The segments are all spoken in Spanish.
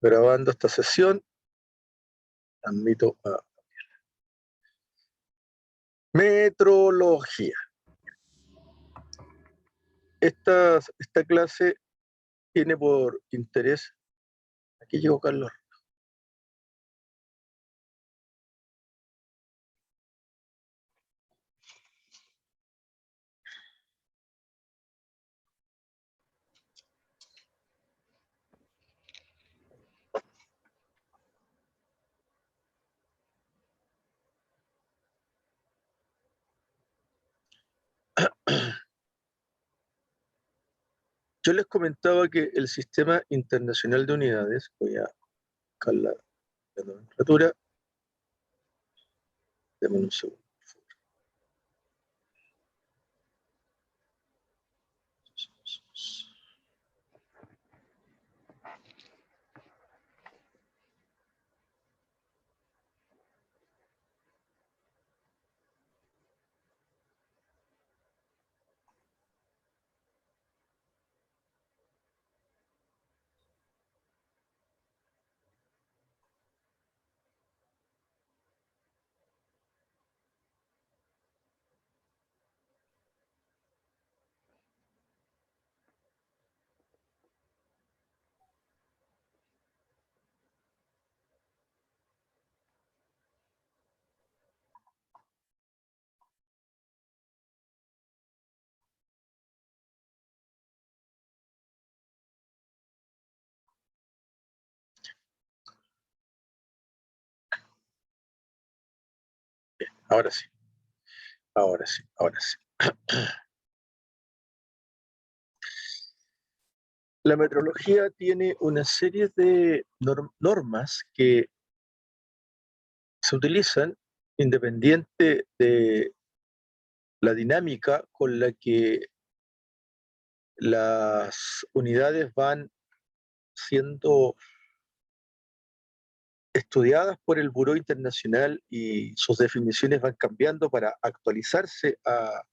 grabando esta sesión. Admito a metrología. Esta clase tiene por interés. Aquí llegó Carlos. Yo les comentaba que el Sistema Internacional de Unidades, voy a buscar la nomenclatura, denme un segundo. Ahora sí. La metrología tiene una serie de normas que se utilizan independiente de la dinámica con la que las unidades van siendo estudiadas por el Buró Internacional y sus definiciones van cambiando para actualizarse a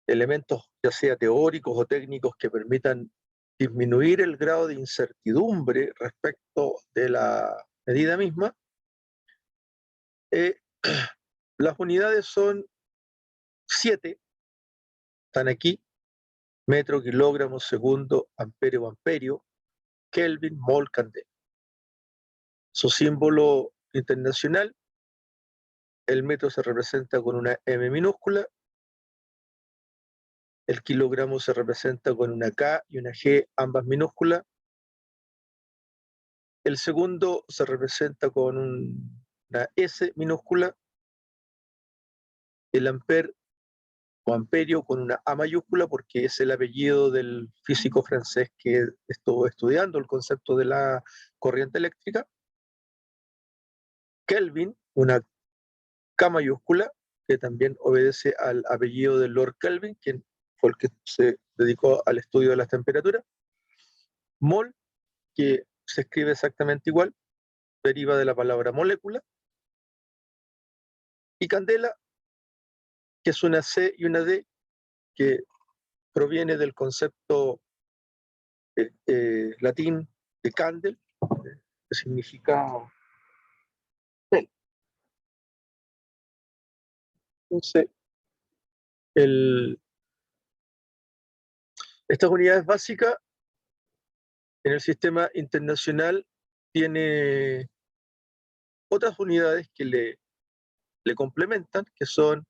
elementos ya sea teóricos o técnicos que permitan disminuir el grado de incertidumbre respecto de la medida misma. Las unidades son 7, están aquí: metro, kilogramo, segundo, amperio, amperio, Kelvin, mol, candela. Su símbolo internacional: el metro se representa con una M minúscula, el kilogramo se representa con una K y una G, ambas minúsculas, el segundo se representa con una S minúscula, el amper o amperio con una A mayúscula, porque es el apellido del físico francés que estuvo estudiando el concepto de la corriente eléctrica. Kelvin, una K mayúscula, que también obedece al apellido de Lord Kelvin, quien fue el que se dedicó al estudio de las temperaturas. Mol, que se escribe exactamente igual, deriva de la palabra molécula. Y candela, que es una C y una D, que proviene del concepto latín de candel, que significa vela. Entonces, estas unidades básicas en el sistema internacional tiene otras unidades que le complementan, que son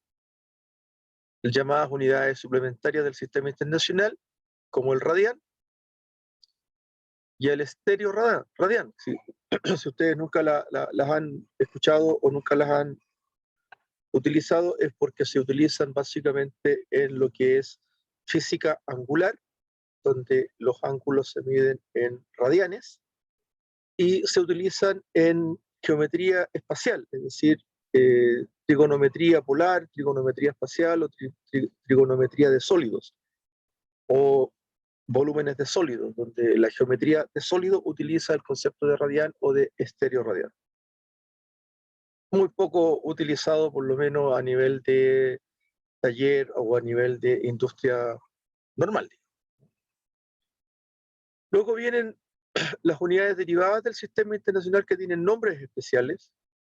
llamadas unidades suplementarias del sistema internacional, como el radian y el estéreo radian. Si ustedes nunca las han escuchado o nunca las han utilizado, es porque se utilizan básicamente en lo que es física angular, donde los ángulos se miden en radianes, y se utilizan en geometría espacial, es decir, trigonometría polar, trigonometría espacial o trigonometría de sólidos, o volúmenes de sólidos, donde la geometría de sólido utiliza el concepto de radian o de estéreo radian. Muy poco utilizado, por lo menos a nivel de taller o a nivel de industria normal. Luego vienen las unidades derivadas del sistema internacional que tienen nombres especiales,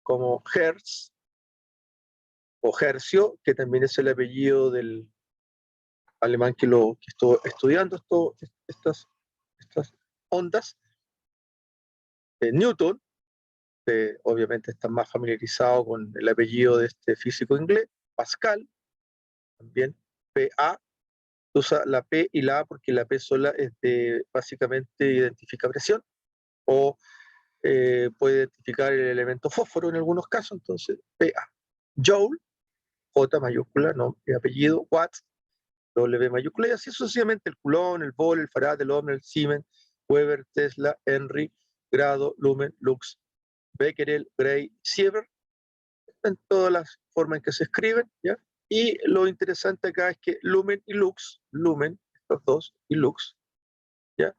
como Hertz o Hercio, que también es el apellido del alemán que estuvo estudiando estas ondas. Newton, obviamente está más familiarizado con el apellido de este físico inglés. Pascal, también PA, usa la P y la A porque la P sola básicamente identifica presión, o puede identificar el elemento fósforo en algunos casos, entonces PA. Joule, J mayúscula, no, apellido, Watt, W mayúscula, y así sucesivamente el Coulomb, el Volt, el Farad, el Ohm, el Siemens, Weber, Tesla, Henry, Grado, Lumen, Lux, Becquerel, Gray, Siever, en todas las formas en que se escriben, ¿ya? Y lo interesante acá es que Lumen y Lux, Lumen, estos dos, y Lux, ¿ya?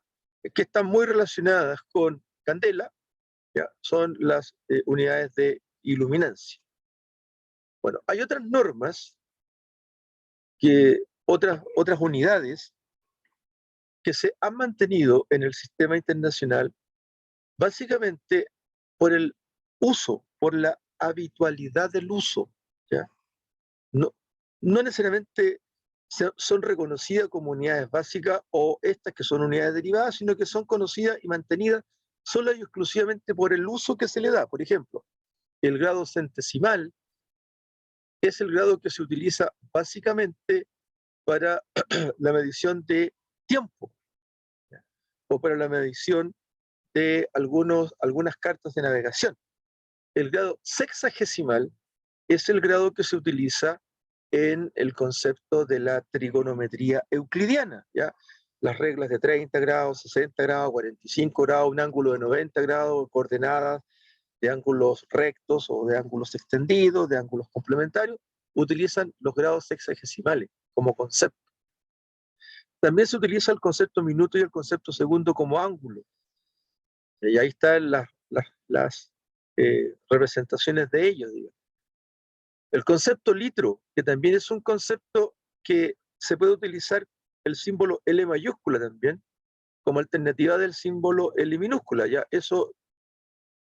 Que están muy relacionadas con candela, ¿ya? Son las unidades de iluminancia. Bueno, hay otras normas, otras unidades que se han mantenido en el sistema internacional básicamente por el uso, por la habitualidad del uso, ¿ya? No, no necesariamente son reconocidas como unidades básicas o estas que son unidades derivadas, sino que son conocidas y mantenidas solo y exclusivamente por el uso que se le da. Por ejemplo, el grado centesimal es el grado que se utiliza básicamente para la medición de tiempo, ¿ya? O para la medición de algunas cartas de navegación. El grado sexagesimal es el grado que se utiliza en el concepto de la trigonometría euclidiana, ¿ya? Las reglas de 30 grados, 60 grados, 45 grados, un ángulo de 90 grados, coordenadas de ángulos rectos o de ángulos extendidos, de ángulos complementarios, utilizan los grados sexagesimales como concepto. También se utiliza el concepto minuto y el concepto segundo como ángulo. Y ahí están las representaciones de ellos, digamos. El concepto litro, que también es un concepto que se puede utilizar el símbolo L mayúscula también, como alternativa del símbolo L minúscula. Ya eso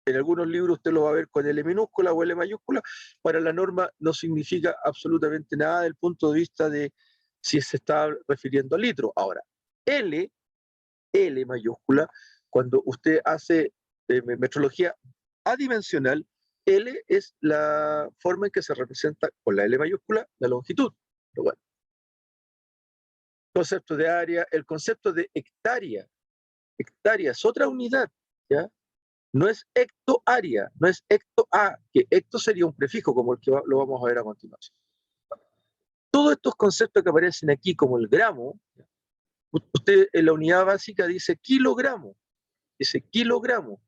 en algunos libros usted lo va a ver con L minúscula o L mayúscula. Para la norma no significa absolutamente nada desde el punto de vista de si se está refiriendo a litro. Ahora, L mayúscula, cuando usted hace metrología adimensional, L es la forma en que se representa con la L mayúscula la longitud. Pero bueno. Concepto de área, el concepto de hectárea. Hectárea es otra unidad, ¿ya? No es hectoárea, no es hectoa, que hecto sería un prefijo, como el que lo vamos a ver a continuación. Todos estos conceptos que aparecen aquí, como el gramo, usted en la unidad básica dice kilogramo, dice kilogramo.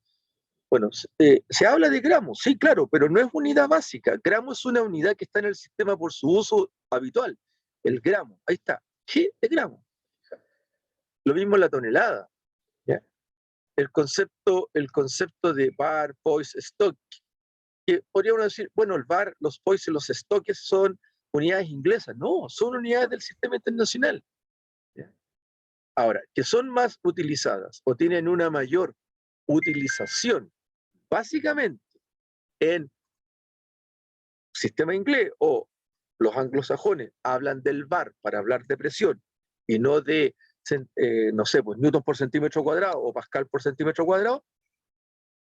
Bueno, se habla de gramos, sí, claro, pero no es unidad básica. Gramo es una unidad que está en el sistema por su uso habitual. El gramo, ahí está, G de gramo. Lo mismo la tonelada, ¿ya? El concepto de bar, poise, stock, que podríamos decir, bueno, el bar, los poise y los stocks son unidades inglesas. No, son unidades del sistema internacional, ¿ya? Ahora, que son más utilizadas o tienen una mayor utilización, básicamente en sistema inglés o los anglosajones hablan del bar para hablar de presión y no de, no sé, pues newton por centímetro cuadrado o pascal por centímetro cuadrado,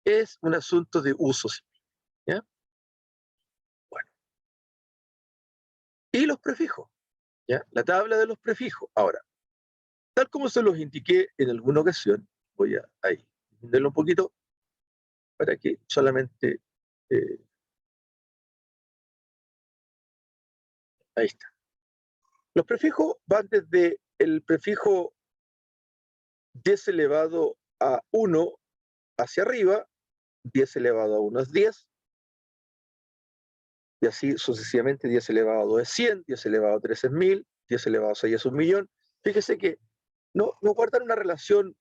es un asunto de uso, ¿ya? Bueno. Y los prefijos, ¿ya? La tabla de los prefijos. Ahora, tal como se los indiqué en alguna ocasión, voy a ahí, entenderlo un poquito para que solamente, eh, ahí está. Los prefijos van desde el prefijo 10 elevado a 1 hacia arriba, 10 elevado a 1 es 10, y así sucesivamente 10 elevado a 2 es 100, 10 elevado a 3 es 1000, 10 elevado a 6 es 1.000.000. Fíjese que no guardan una relación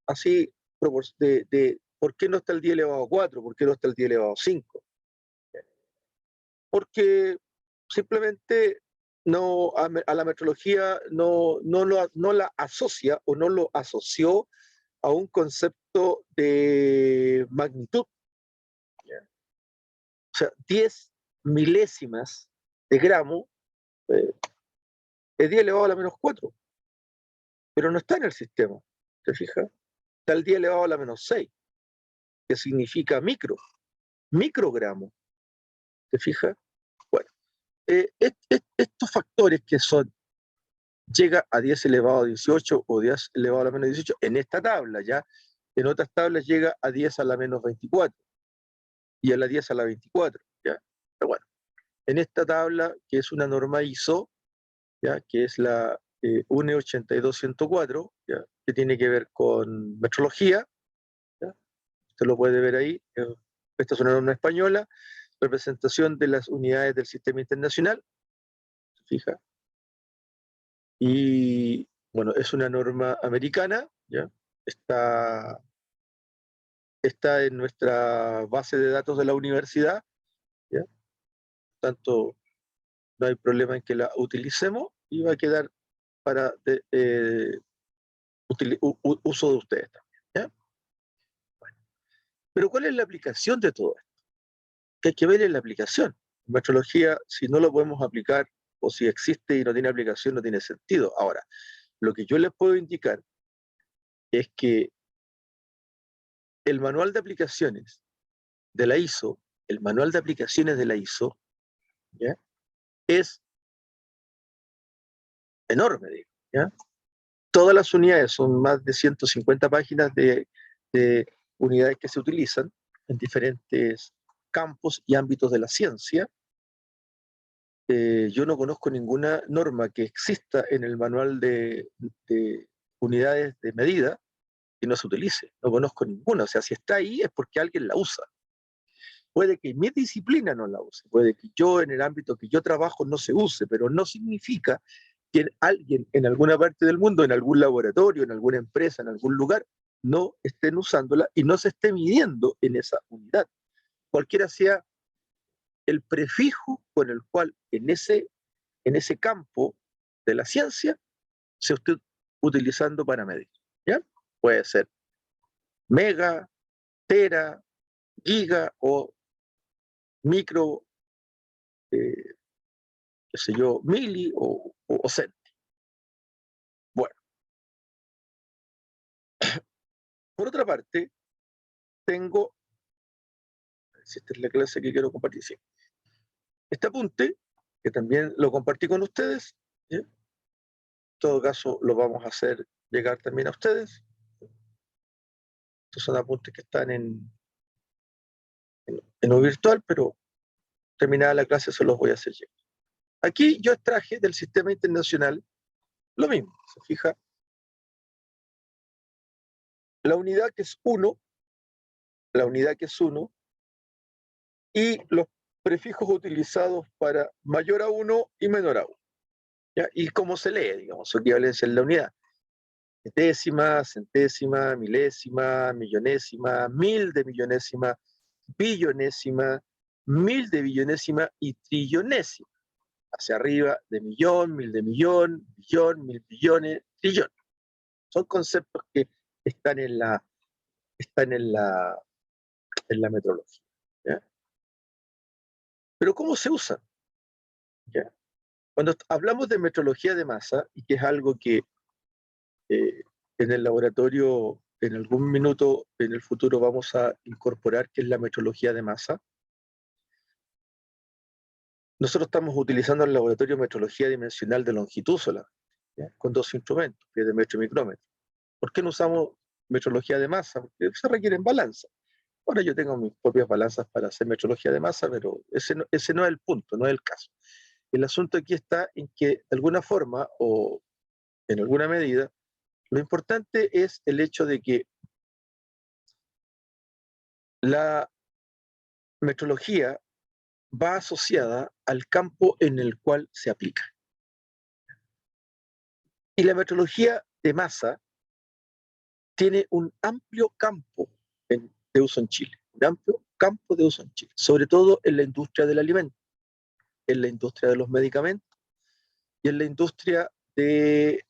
así de por qué no está el 10 elevado a 4, por qué no está el 10 elevado a 5. Porque simplemente a la metrología no la asocia o no lo asoció a un concepto de magnitud. ¿Ya? O sea, 10 milésimas de gramo es 10 elevado a la menos 4, pero no está en el sistema, ¿te fijas? Está el 10 elevado a la menos 6, que significa microgramo, ¿te fijas? Bueno, estos factores que son, llega a 10 elevado a 18 o 10 elevado a la menos 18, en esta tabla ya, en otras tablas llega a 10 a la menos 24 y a la 10 a la 24, ¿ya? Pero bueno, en esta tabla, que es una norma ISO, ¿ya? Que es la UNE 82104, ¿ya? Que tiene que ver con metrología, ¿ya? Usted lo puede ver ahí, esta es una norma española, representación de las unidades del sistema internacional, ¿se fija? Y bueno, es una norma americana, ¿ya? Está en nuestra base de datos de la universidad, ¿ya? Tanto no hay problema en que la utilicemos y va a quedar para uso de ustedes también, ¿ya? Bueno, pero ¿cuál es la aplicación de todo esto? Que hay que ver en la aplicación. En metrología, si no lo podemos aplicar o si existe y no tiene aplicación, no tiene sentido. Ahora, lo que yo les puedo indicar es que el manual de aplicaciones de la ISO, el manual de aplicaciones de la ISO, ¿ya? Es enorme, digo, ¿ya? Todas las unidades, son más de 150 páginas de unidades que se utilizan en diferentes campos y ámbitos de la ciencia. Yo no conozco ninguna norma que exista en el manual de unidades de medida que no se utilice. No conozco ninguna. O sea, si está ahí es porque alguien la usa. Puede que mi disciplina no la use, puede que yo en el ámbito que yo trabajo no se use, pero no significa que alguien en alguna parte del mundo, en algún laboratorio, en alguna empresa, en algún lugar, no estén usándola y no se esté midiendo en esa unidad. Cualquiera sea el prefijo con el cual en ese campo de la ciencia se esté utilizando para medir. ¿Ya? Puede ser mega, tera, giga o micro, qué sé yo, mili o cent. Bueno, por otra parte, tengo, si esta es la clase que quiero compartir, sí, este apunte, que también lo compartí con ustedes, ¿ya? En todo caso lo vamos a hacer llegar también a ustedes. Estos son apuntes que están en lo virtual, pero terminada la clase se los voy a hacer llegar. Aquí yo extraje del sistema internacional lo mismo, se fija, la unidad que es 1, la unidad que es 1, y los prefijos utilizados para mayor a 1 y menor a 1. ¿Ya? Y cómo se lee, digamos, su equivalencia en la unidad. Décima, centésima, milésima, millonésima, mil de millonésima, billonésima, mil de billonésima y trillonésima. Hacia arriba de millón, mil de millón, billón, mil billones, trillón. Son conceptos que están en la metrología. ¿Ya? Pero ¿cómo se usan? ¿Ya? Cuando hablamos de metrología de masa, y que es algo que en el laboratorio en algún minuto en el futuro vamos a incorporar, que es la metrología de masa, nosotros estamos utilizando el laboratorio de metrología dimensional de longitud solamente, ¿ya? Con dos instrumentos, piezometro y micrómetro. ¿Por qué no usamos metrología de masa? Porque se requieren balanzas. Ahora yo tengo mis propias balanzas para hacer metrología de masa, pero ese no es el punto, no es el caso. El asunto aquí está en que de alguna forma o en alguna medida, lo importante es el hecho de que la metrología va asociada al campo en el cual se aplica. Y la metrología de masa tiene un amplio campo de uso en Chile, un amplio campo de uso en Chile, sobre todo en la industria del alimento, en la industria de los medicamentos y en la industria de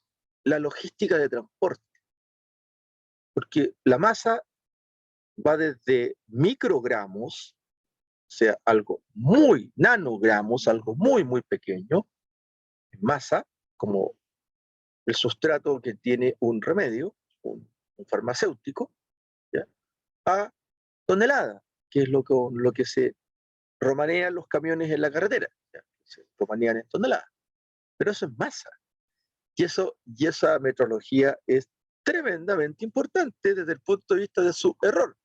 la logística de transporte. porque la masa va desde microgramos, o sea, algo muy, nanogramos, algo muy, muy pequeño, en masa, como el sustrato que tiene un remedio, un farmacéutico, ¿ya? A tonelada, que es lo que se romanean los camiones en la carretera, ¿ya? Se romanean en toneladas. Pero eso es masa. Y esa metrología es tremendamente importante desde el punto de vista de su error,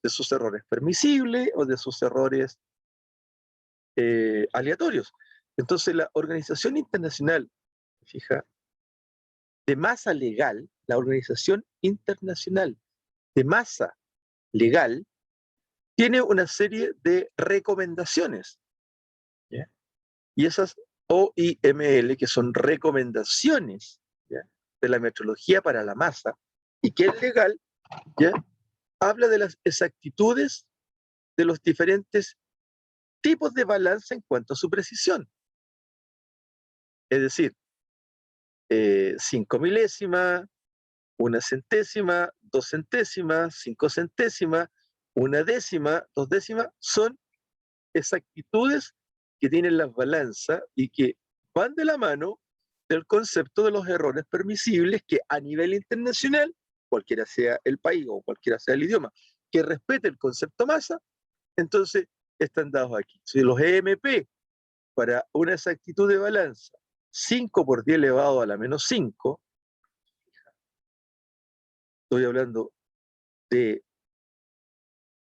de sus errores permisibles o de sus errores aleatorios. Entonces, la Organización Internacional, fija, de Masa Legal, la Organización Internacional de Masa Legal, tiene una serie de recomendaciones, ¿ya? Y esas OIML, que son recomendaciones, ¿ya?, de la metrología para la masa, y que es legal, ¿ya?, habla de las exactitudes de los diferentes tipos de balanza en cuanto a su precisión. Es decir, 5 milésimas, 1 centésima, 2 centésimas, 5 centésimas, 1 décima, 2 décimas, son exactitudes que tienen las balanzas y que van de la mano del concepto de los errores permisibles que a nivel internacional, cualquiera sea el país o cualquiera sea el idioma, que respete el concepto masa, entonces están dados aquí. Si los EMP para una exactitud de balanza 5 por 10 elevado a la menos 5, estoy hablando de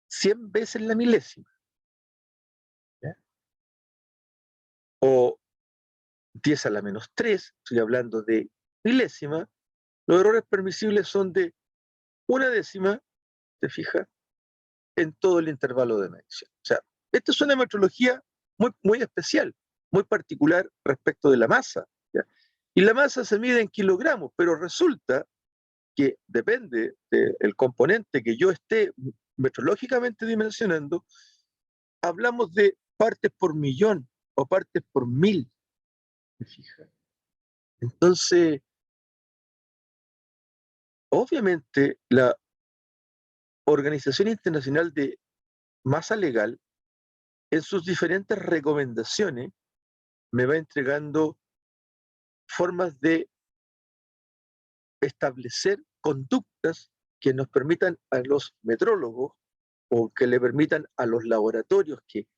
100 veces la milésima, ¿ya?, o 10 a la menos 3, estoy hablando de milésima, los errores permisibles son de 1 décima, ¿te fijas?, en todo el intervalo de medición. O sea, esta es una metrología muy, muy especial, muy particular respecto de la masa, ¿ya? Y la masa se mide en kilogramos, pero resulta que depende del componente que yo esté metrológicamente dimensionando, hablamos de partes por millón o partes por mil, ¿te fijas? Entonces, obviamente, la Organización Internacional de Masa Legal, en sus diferentes recomendaciones, me va entregando formas de establecer conductas que nos permitan a los metrólogos o que le permitan a los laboratorios que,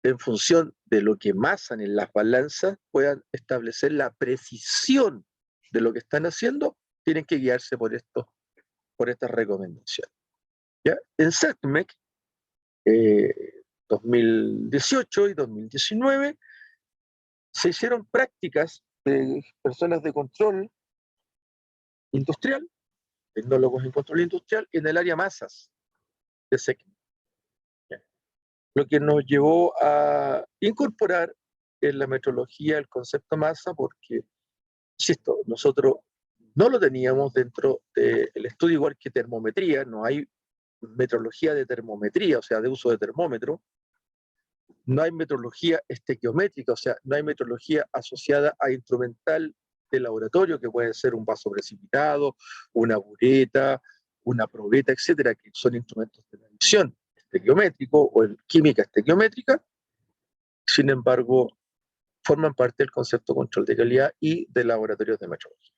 en función de lo que masan en las balanzas, puedan establecer la precisión de lo que están haciendo, tienen que guiarse por estas recomendaciones, ¿ya? En SECMEC, 2018 y 2019, se hicieron prácticas de personas de control industrial, tecnólogos en control industrial, en el área masas de SECMEC, ¿ya?, lo que nos llevó a incorporar en la metrología el concepto masa, porque, insisto, nosotros no lo teníamos dentro del estudio, igual que termometría, no hay metrología de termometría, o sea, de uso de termómetro, no hay metrología estequiométrica, o sea, no hay metrología asociada a instrumental de laboratorio, que puede ser un vaso precipitado, una bureta, una probeta, etcétera, que son instrumentos de medición estequiométrico o en química estequiométrica. Sin embargo, forman parte del concepto de control de calidad y de laboratorios de metrología.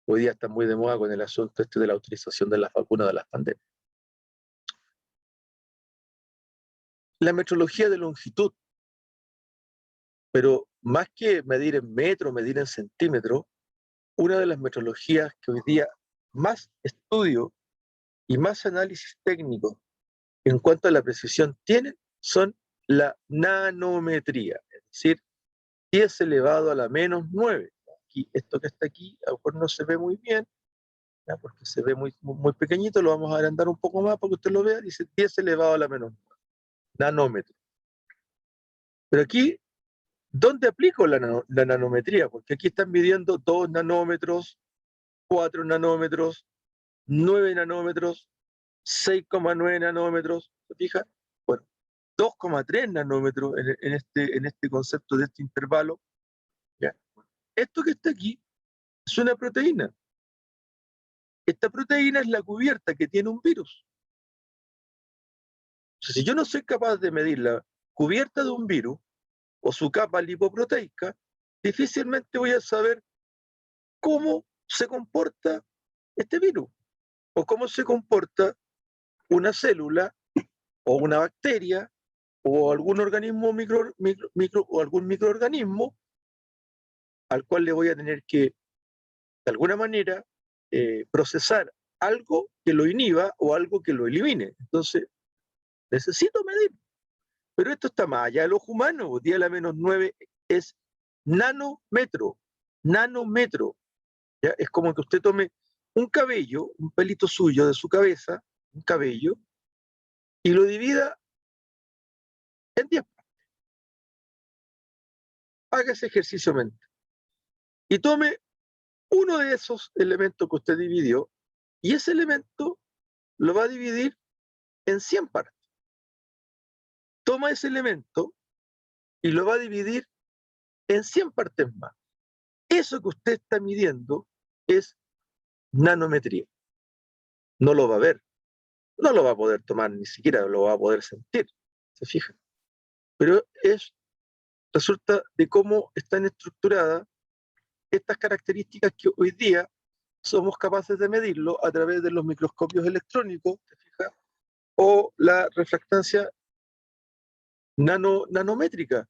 Hoy día está muy de moda con el asunto este de la utilización de las vacunas de las pandemias. La metrología de longitud, pero más que medir en metro, medir en centímetro, una de las metrologías que hoy día más estudio y más análisis técnico en cuanto a la precisión tienen son la nanometría, es decir, 10 elevado a la menos 9. Aquí, esto que está aquí, a lo mejor no se ve muy bien, ¿ya?, porque se ve muy, muy pequeñito, lo vamos a agrandar un poco más para que usted lo vea, dice 10 elevado a la menos 9, nanómetro. Pero aquí, ¿dónde aplico la nanometría? Porque aquí están midiendo 2 nanómetros, 4 nanómetros, 9 nanómetros, 6,9 nanómetros, ¿se fija? Bueno, 2,3 nanómetros en este concepto de este intervalo, ¿ya? Esto que está aquí es una proteína. esta proteína es la cubierta que tiene un virus. Entonces, si yo no soy capaz de medir la cubierta de un virus o su capa lipoproteica, difícilmente voy a saber cómo se comporta este virus o cómo se comporta una célula o una bacteria o algún organismo o algún microorganismo al cual le voy a tener que, de alguna manera, procesar algo que lo inhiba o algo que lo elimine. Entonces, necesito medir. Pero esto está más allá del ojo humano. 10 a la menos 9 es nanómetro. Nanómetro. ¿Ya? Es como que usted tome un cabello, un pelito suyo de su cabeza, un cabello, y lo divida en 10. Haga ese ejercicio mental. Y tome uno de esos elementos que usted dividió, y ese elemento lo va a dividir en 100 partes. Toma ese elemento y lo va a dividir en 100 partes más. Eso que usted está midiendo es nanometría. No lo va a ver, no lo va a poder tomar, ni siquiera lo va a poder sentir, ¿se fija? Pero resulta de cómo están estructuradas estas características que hoy día somos capaces de medirlo a través de los microscopios electrónicos, ¿se fija? O la refractancia nanométrica,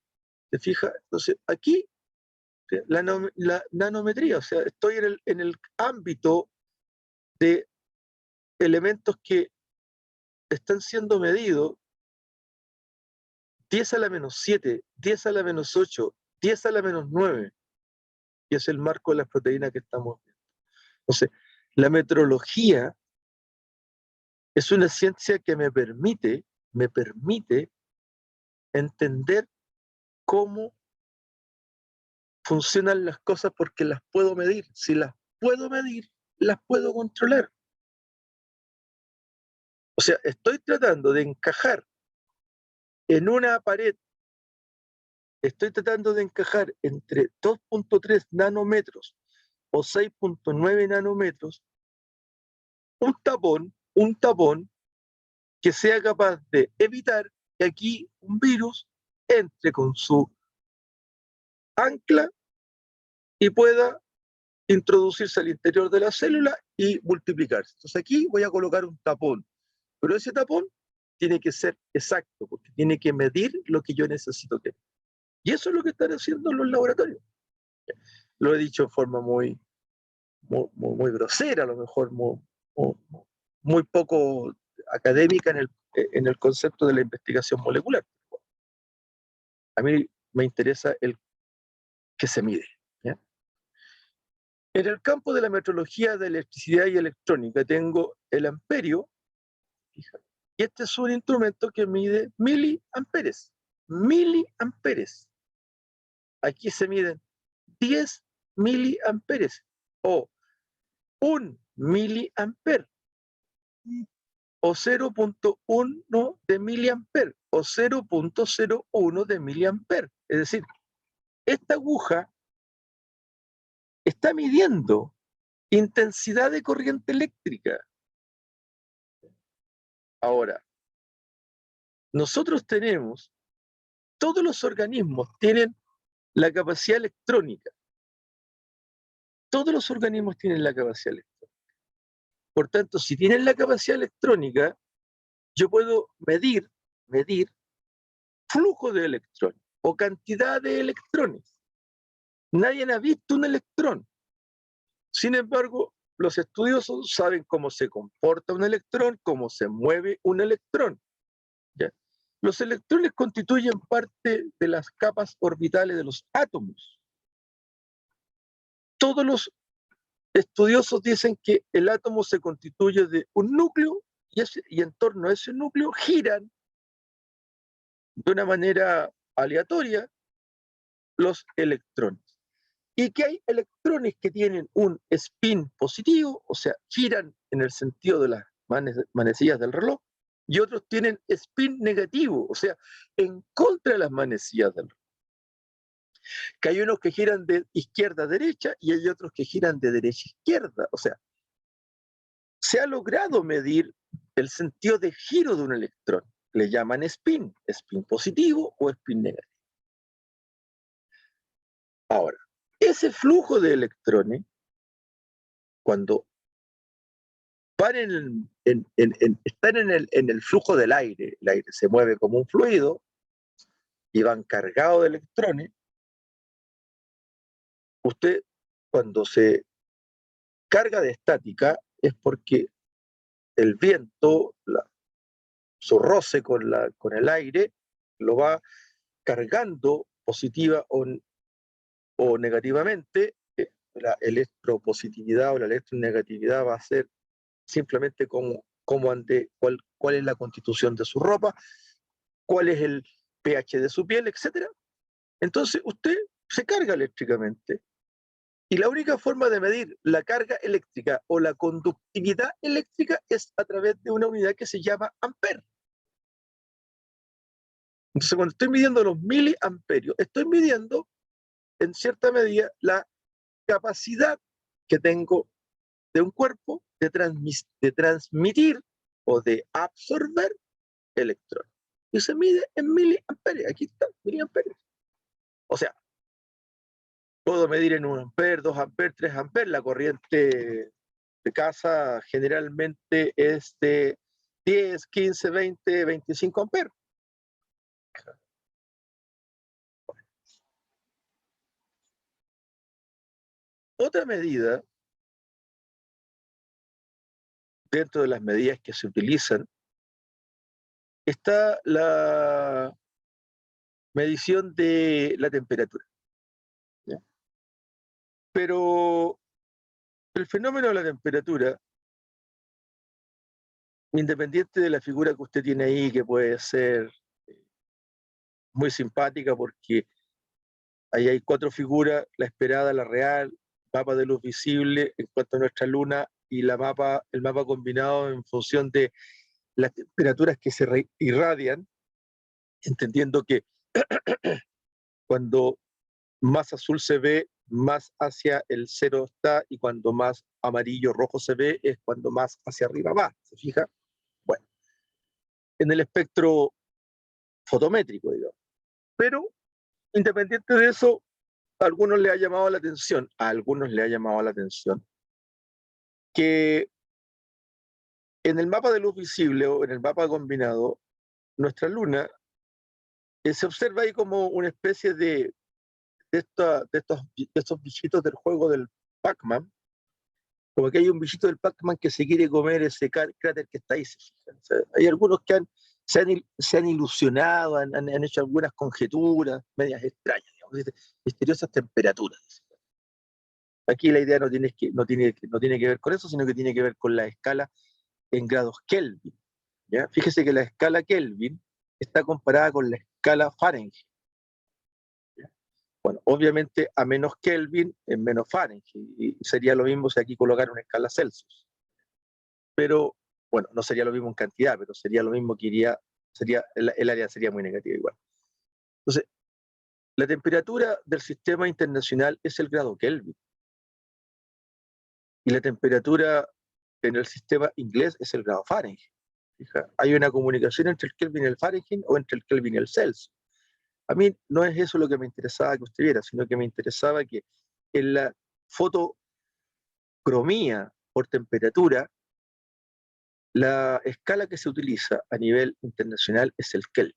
¿se fija? Entonces, aquí la nanometría, o sea, estoy en el ámbito de elementos que están siendo medidos 10 a la menos 7, 10 a la menos 8, 10 a la menos 9, y es el marco de las proteínas que estamos viendo. Entonces, la metrología es una ciencia que me permite entender cómo funcionan las cosas porque las puedo medir. Si las puedo medir, las puedo controlar. O sea, estoy tratando de encajar en una pared, estoy tratando de encajar entre 2.3 nanómetros o 6.9 nanómetros un tapón que sea capaz de evitar que aquí un virus entre con su ancla y pueda introducirse al interior de la célula y multiplicarse. Entonces aquí voy a colocar un tapón, pero ese tapón tiene que ser exacto, porque tiene que medir lo que yo necesito tener. Y eso es lo que están haciendo los laboratorios. Lo he dicho en forma muy grosera, a lo mejor muy poco académica en el concepto de la investigación molecular. A mí me interesa el que se mide. ¿Ya? En el campo de la metrología de electricidad y electrónica tengo el amperio, fíjate, y este es un instrumento que mide miliamperes. Miliamperes. Aquí se miden 10 miliamperes o 1 miliamper o 0.1 de miliamper o 0.01 de miliamper. Es decir, esta aguja está midiendo intensidad de corriente eléctrica. Ahora, nosotros tenemos, todos los organismos tienen la capacidad electrónica. Todos los organismos tienen la capacidad electrónica. Por tanto, si tienen la capacidad electrónica, yo puedo medir flujo de electrones o cantidad de electrones. Nadie ha visto un electrón. Sin embargo, los estudiosos saben cómo se comporta un electrón, cómo se mueve un electrón. ¿Ya? Los electrones constituyen parte de las capas orbitales de los átomos. Todos los estudiosos dicen que el átomo se constituye de un núcleo y en torno a ese núcleo giran de una manera aleatoria los electrones. Y que hay electrones que tienen un spin positivo, o sea, giran en el sentido de las manecillas del reloj, y otros tienen spin negativo, o sea, en contra de las manecillas del reloj. Que hay unos que giran de izquierda a derecha y hay otros que giran de derecha a izquierda, o sea, se ha logrado medir el sentido de giro de un electrón. Le llaman spin positivo o spin negativo. Ahora, ese flujo de electrones, cuando están en el flujo del aire, el aire se mueve como un fluido y van cargados de electrones, usted cuando se carga de estática es porque el viento, su roce con el aire, lo va cargando positiva o negativamente. La electropositividad o la electronegatividad va a ser simplemente cómo ande, cuál es la constitución de su ropa, cuál es el pH de su piel, etc. Entonces usted se carga eléctricamente. Y la única forma de medir la carga eléctrica o la conductividad eléctrica es a través de una unidad que se llama amper. Entonces, cuando estoy midiendo los miliamperios, estoy midiendo en cierta medida la capacidad que tengo de un cuerpo de transmitir o de absorber electrones. Y se mide en miliamperios. Aquí está, miliamperios. O sea, puedo medir en 1 amper, 2 amper, 3 amper. La corriente de casa generalmente es de 10, 15, 20, 25 amperes. Otra medida, dentro de las medidas que se utilizan, está la medición de la temperatura. ¿Ya? Pero el fenómeno de la temperatura, independiente de la figura que usted tiene ahí, que puede ser muy simpática porque ahí hay 4 figuras, la esperada, la real, mapa de luz visible en cuanto a nuestra luna y el mapa combinado en función de las temperaturas que se irradian, entendiendo que cuando más azul se ve, más hacia el cero está, y cuando más amarillo rojo se ve, es cuando más hacia arriba va. ¿Se fija? Bueno, en el espectro fotométrico, digamos. Pero, independiente de eso, a algunos les ha llamado la atención, que en el mapa de luz visible o en el mapa combinado, nuestra luna se observa ahí como una especie de estos bichitos del juego del Pac-Man, como que hay un bichito del Pac-Man que se quiere comer ese cráter que está ahí. O sea, hay algunos que se han ilusionado, han hecho algunas conjeturas medias extrañas, digamos, misteriosas temperaturas. Aquí la idea no tiene que ver con eso, sino que tiene que ver con la escala en grados Kelvin. ¿Ya? Fíjese que la escala Kelvin está comparada con la escala Fahrenheit. ¿Ya? Bueno, obviamente a menos Kelvin es menos Fahrenheit, y sería lo mismo si aquí colocara una escala Celsius. Pero, bueno, no sería lo mismo en cantidad, pero sería lo mismo que el área sería muy negativa igual. Entonces, la temperatura del sistema internacional es el grado Kelvin. Y la temperatura en el sistema inglés es el grado Fahrenheit. Fija, hay una comunicación entre el Kelvin y el Fahrenheit o entre el Kelvin y el Celsius. A mí no es eso lo que me interesaba que usted viera, sino que me interesaba que en la fotocromía por temperatura, la escala que se utiliza a nivel internacional es el Kelvin.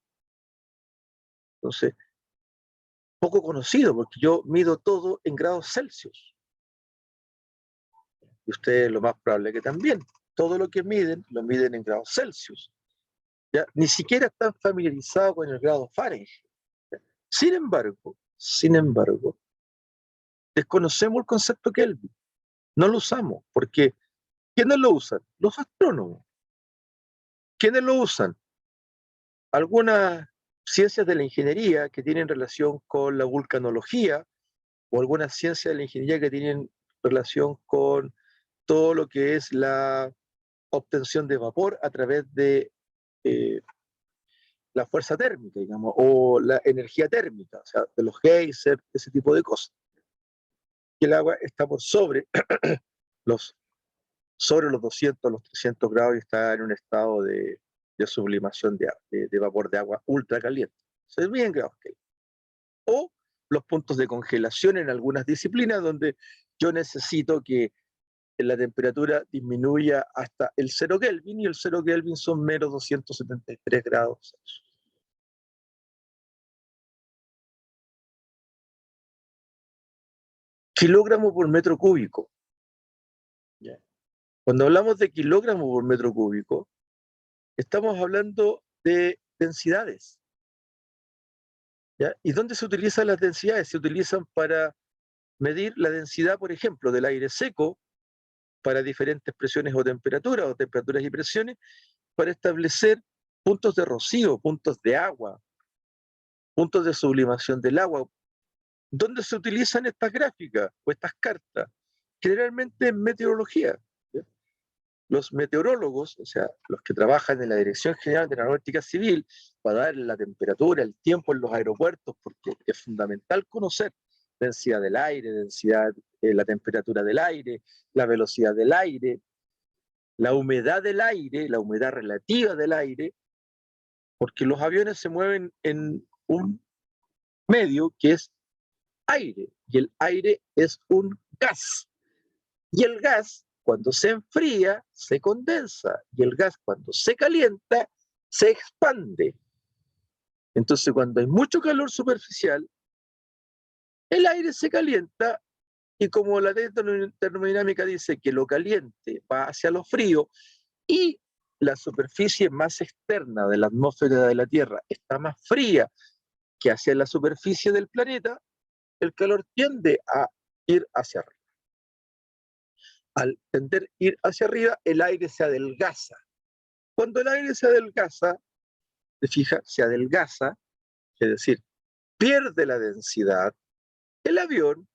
Entonces, poco conocido, porque yo mido todo en grados Celsius. Y ustedes lo más probable que también. Todo lo que miden, lo miden en grados Celsius. ¿Ya? Ni siquiera están familiarizados con el grado Fahrenheit. ¿Ya? Sin embargo, desconocemos el concepto Kelvin. No lo usamos, porque ¿quiénes lo usan? Los astrónomos. ¿Quiénes lo usan? Algunas ciencias de la ingeniería que tienen relación con la vulcanología, o algunas ciencias de la ingeniería que tienen relación con todo lo que es la obtención de vapor a través de la fuerza térmica, digamos, o la energía térmica, o sea, de los geysers, ese tipo de cosas. Que el agua está por sobre los sobre los 200, los 300 grados y está en un estado de sublimación de vapor de agua ultra caliente. Eso es bien grados Kelvin. O los puntos de congelación en algunas disciplinas donde yo necesito que la temperatura disminuya hasta el 0 Kelvin y el 0 Kelvin son menos 273 grados Celsius. Kilogramo por metro cúbico. Cuando hablamos de kilogramo por metro cúbico, estamos hablando de densidades. ¿Ya? ¿Y dónde se utilizan las densidades? Se utilizan para medir la densidad, por ejemplo, del aire seco para diferentes presiones o temperaturas y presiones, para establecer puntos de rocío, puntos de agua, puntos de sublimación del agua. ¿Dónde se utilizan estas gráficas o estas cartas? Generalmente en meteorología. ¿Ya? Los meteorólogos, o sea, los que trabajan en la Dirección General de la Aeronáutica Civil, para dar la temperatura, el tiempo en los aeropuertos, porque es fundamental conocer densidad del aire, la temperatura del aire, la velocidad del aire, la humedad del aire, la humedad relativa del aire, porque los aviones se mueven en un medio que es aire, y el aire es un gas. Y el gas, cuando se enfría, se condensa, y el gas, cuando se calienta, se expande. Entonces, cuando hay mucho calor superficial, el aire se calienta, y como la termodinámica dice que lo caliente va hacia lo frío, y la superficie más externa de la atmósfera de la Tierra está más fría que hacia la superficie del planeta, el calor tiende a ir hacia arriba. Al tender a ir hacia arriba, el aire se adelgaza. Cuando el aire se adelgaza, se fija, se adelgaza, es decir, pierde la densidad, el avión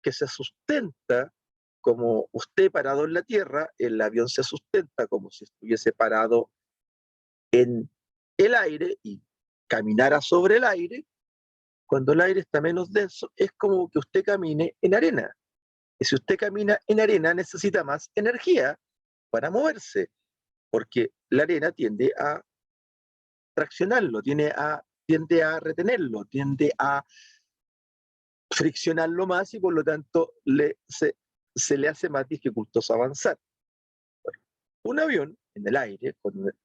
que se sustenta como usted parado en la Tierra, el avión se sustenta como si estuviese parado en el aire y caminara sobre el aire. Cuando el aire está menos denso, es como que usted camine en arena. Y si usted camina en arena, necesita más energía para moverse, porque la arena tiende a traccionarlo, tiende a retenerlo, tiende a friccionarlo más y por lo tanto se le hace más dificultoso avanzar. Bueno, un avión en el aire,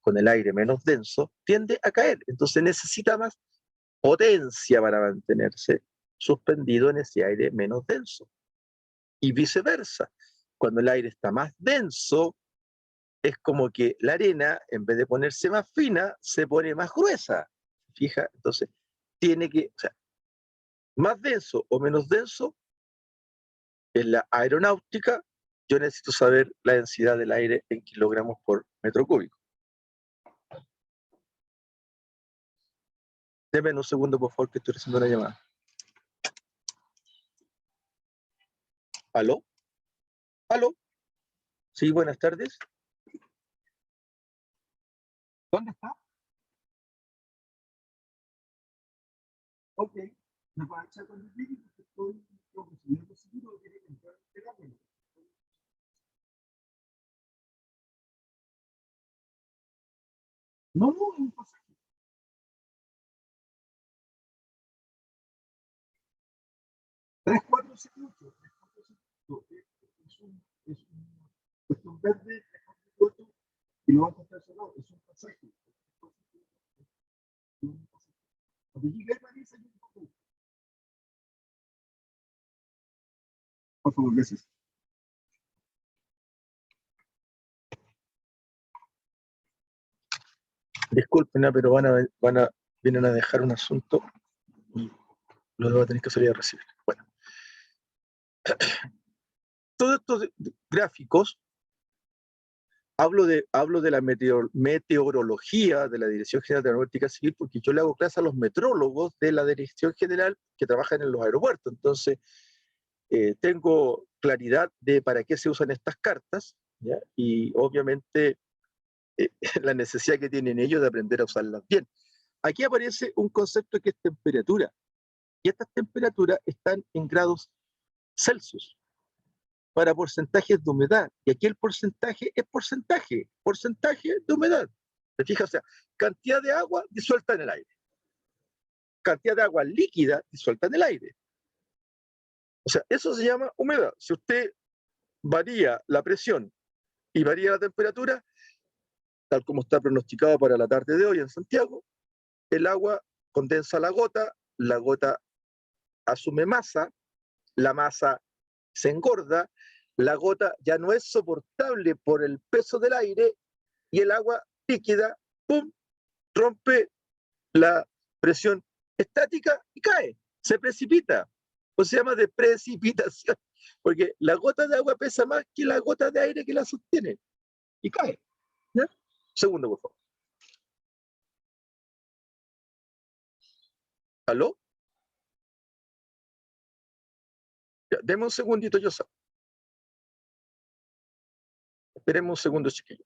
con el aire menos denso, tiende a caer, entonces necesita más potencia para mantenerse suspendido en ese aire menos denso. Y viceversa, cuando el aire está más denso, es como que la arena, en vez de ponerse más fina, se pone más gruesa. ¿Fija? Entonces, tiene que, o sea, más denso o menos denso, en la aeronáutica, yo necesito saber la densidad del aire en kilogramos por metro cúbico. Deme un segundo, por favor, que estoy recibiendo una llamada. ¿Aló? ¿Aló? Sí, buenas tardes. ¿Dónde está? Ok. ¿Me va a echar con el vídeo? Porque estoy recibiendo seguro que tiene que entrar en terapia. No, no, es un pasaje. 3478. 3478. Es un verde, 3478, y lo va a encontrar cerrado. Es un pasaje. Cuando llegue a París, hay un poco. Por favor, gracias. Disculpen, pero vienen a dejar un asunto y lo voy a tener que salir a recibir. Bueno, todos estos gráficos, hablo de la meteorología de la Dirección General de Aeronáutica Civil, porque yo le hago clase a los metrólogos de la Dirección General que trabajan en los aeropuertos. Entonces, tengo claridad de para qué se usan estas cartas, ¿ya? Y obviamente la necesidad que tienen ellos de aprender a usarlas bien. Aquí aparece un concepto que es temperatura, y estas temperaturas están en grados Celsius. para porcentajes de humedad. Y aquí el porcentaje es porcentaje de humedad. ¿Te fijas? O sea, cantidad de agua disuelta en el aire. Cantidad de agua líquida disuelta en el aire. O sea, eso se llama humedad. Si usted varía la presión y varía la temperatura, tal como está pronosticado para la tarde de hoy en Santiago, el agua condensa la gota asume masa, la masa se engorda, la gota ya no es soportable por el peso del aire y el agua líquida, ¡pum!, rompe la presión estática y cae, se precipita. O se llama de precipitación, porque la gota de agua pesa más que la gota de aire que la sostiene y cae. ¿Ya? Segundo, por favor. ¿Aló? Ya, deme un segundito, yo sé. Esperemos un segundo, chiquillo.